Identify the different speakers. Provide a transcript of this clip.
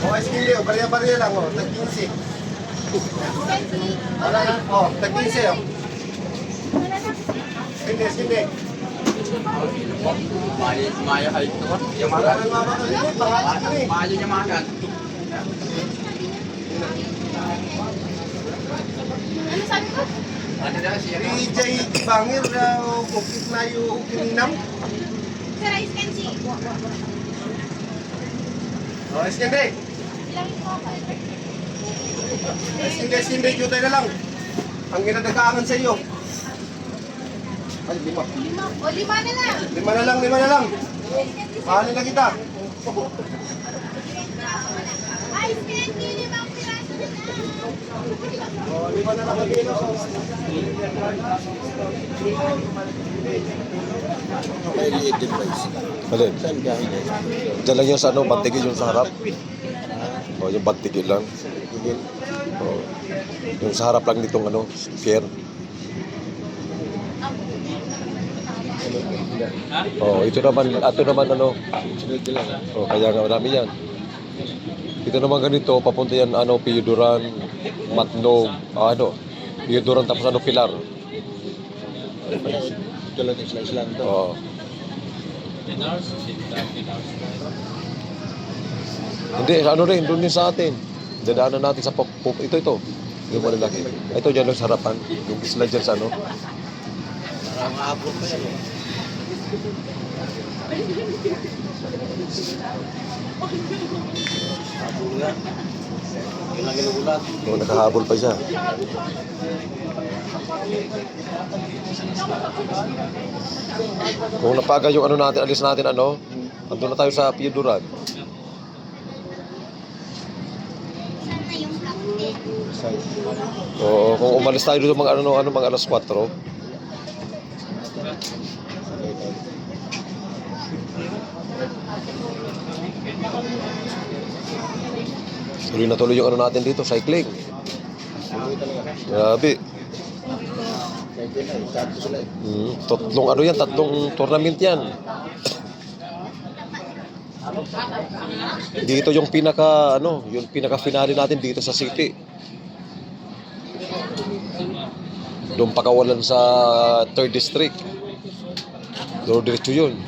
Speaker 1: Oh, esquileo, bariya-bariya lang, oh. Tag-15. Wala na, oh. Tag-15, oh. Hindi.
Speaker 2: Maya height to ba?
Speaker 1: Wala nang mamakalini, pangalit ko eh.
Speaker 2: Maya niya makan.
Speaker 3: Ano sabi ko?
Speaker 2: Ano na siya?
Speaker 1: DJ Bangir, ukit na yung kininam.
Speaker 3: Sir, ice candy.
Speaker 1: Oh, esquinde.
Speaker 3: Ilang ito ako?
Speaker 1: Esquinde, jutay na lang. Ang ginadagaangan sa iyo. Ay, 5.
Speaker 3: 5. O, 5 na lang.
Speaker 1: 5 na lang. Mahalin na kita.
Speaker 3: Ice candy, 5 piraso na lang.
Speaker 1: Oh, 5 na lang ang kilo.
Speaker 4: May liit din price.
Speaker 5: Alin?
Speaker 4: Saan galing?
Speaker 5: Diyan lang yung sa ano, bantigi yung sa harap. O, yung bantigi lang. O, yung sa harap lang nitong ano, pier. O, ito naman ano.
Speaker 4: Sunod lang.
Speaker 5: O, kaya nga marami yan. Ito naman ganito, papunta yan, ano, Piyuduran, Matnog, Piyuduran tapos ano, Pilar.
Speaker 4: Ito lang yung slice lang to.
Speaker 5: O. Hindi, ano rin, doon din sa atin. Dadaanan natin sa ito. Yung malalaki. Ito dyan lang sa harapan. Yung isla dyan sa ano.
Speaker 2: Parang abot pa yan. Abot nga. Yung lagi ng ulat.
Speaker 5: Yung nakahabol pa siya. Kung napaga yung ano natin, alis natin ano, andun na tayo sa Piyuduran.
Speaker 3: Saan na yung black
Speaker 5: Oo, kung umalis tayo doon mga mga alas 4. Tuloy na tuloy yung ano natin dito, cycling. Grabe. Tatlong tournament yan. Dito yung pinaka finale natin dito sa city. Doon pakawalan sa 3rd district. Doon diretso yun.